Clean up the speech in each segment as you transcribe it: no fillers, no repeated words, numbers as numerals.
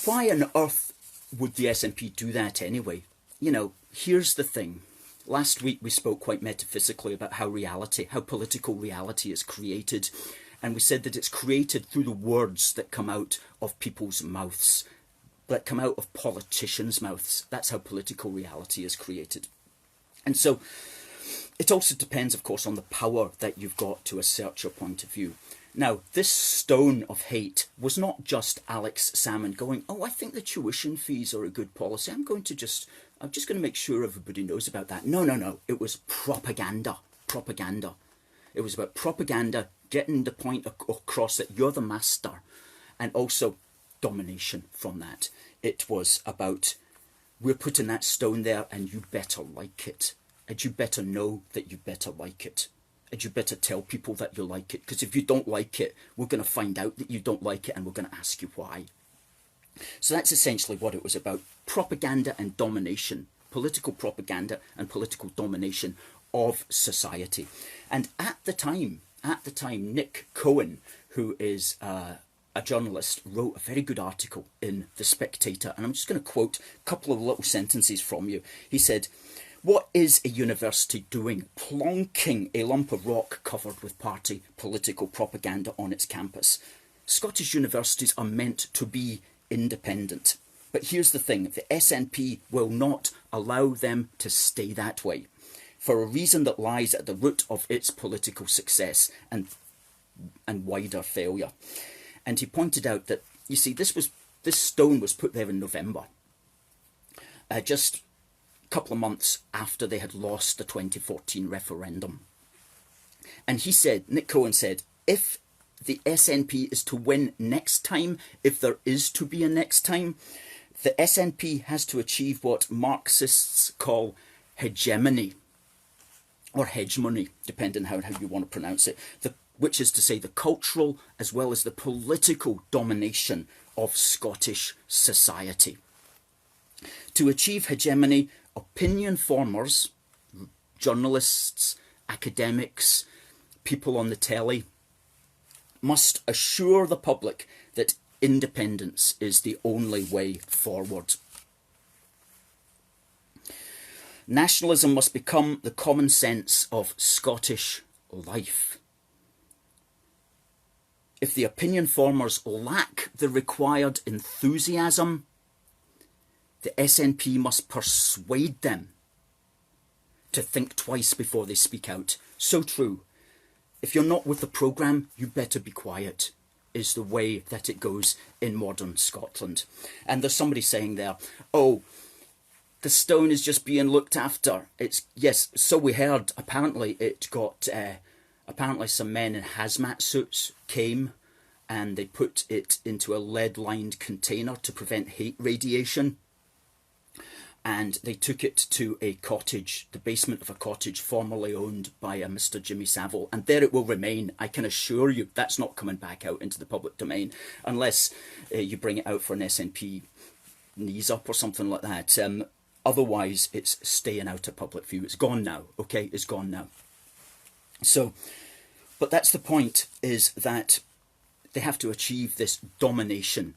why on earth would the SNP do that anyway? You know, here's the thing. Last week we spoke quite metaphysically about how political reality is created. And we said that it's created through the words that come out of people's mouths, that come out of politicians' mouths. That's how political reality is created. And so it also depends, of course, on the power that you've got to assert your point of view. Now, this stone of hate was not just Alex Salmond going, oh, I think the tuition fees are a good policy. I'm just going to make sure everybody knows about that. No. It was propaganda. Propaganda. It was about propaganda, getting the point across that you're the master, and also domination from that. It was about, we're putting that stone there and you better like it. And you better know that you better like it. And you better tell people that you like it. Because if you don't like it, we're going to find out that you don't like it and we're going to ask you why. So that's essentially what it was about. Propaganda and domination. Political propaganda and political domination of society. And at the time, Nick Cohen, who is a journalist, wrote a very good article in The Spectator. And I'm just going to quote a couple of little sentences from you. He said, "What is a university doing plonking a lump of rock covered with party political propaganda on its campus? Scottish universities are meant to be independent. But here's the thing, the SNP will not allow them to stay that way, for a reason that lies at the root of its political success and wider failure." And he pointed out that, you see, this stone was put there in November, just a couple of months after they had lost the 2014 referendum. And he said, Nick Cohen said, if the SNP is to win next time, if there is to be a next time, the SNP has to achieve what Marxists call hegemony, or hegemony, depending on how you want to pronounce it, which is to say the cultural as well as the political domination of Scottish society. To achieve hegemony, opinion formers, journalists, academics, people on the telly, must assure the public that independence is the only way forward. Nationalism must become the common sense of Scottish life. If the opinion formers lack the required enthusiasm, the SNP must persuade them to think twice before they speak out. So true. If you're not with the programme, you better be quiet, is the way that it goes in modern Scotland. And there's somebody saying there, oh, the stone is just being looked after. Yes, so we heard. Apparently it got, apparently some men in hazmat suits came and they put it into a lead-lined container to prevent heat radiation. And they took it to a cottage, the basement of a cottage formerly owned by a Mr. Jimmy Savile. And there it will remain. I can assure you that's not coming back out into the public domain unless you bring it out for an SNP knees up or something like that. Otherwise, it's staying out of public view. It's gone now, okay? It's gone now. So, but that's the point, is that they have to achieve this domination.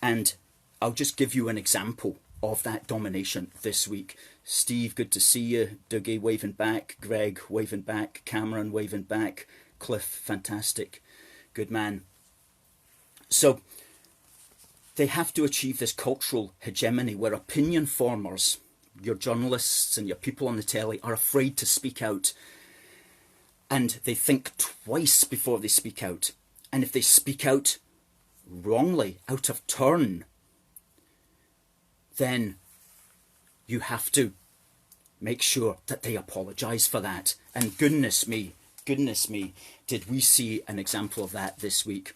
And I'll just give you an example of that domination this week. Steve, good to see you. Dougie waving back. Greg waving back. Cameron waving back. Cliff, fantastic. Good man. So they have to achieve this cultural hegemony where opinion formers, your journalists and your people on the telly, are afraid to speak out. And they think twice before they speak out. And if they speak out wrongly, out of turn, then you have to make sure that they apologise for that. And goodness me, did we see an example of that this week.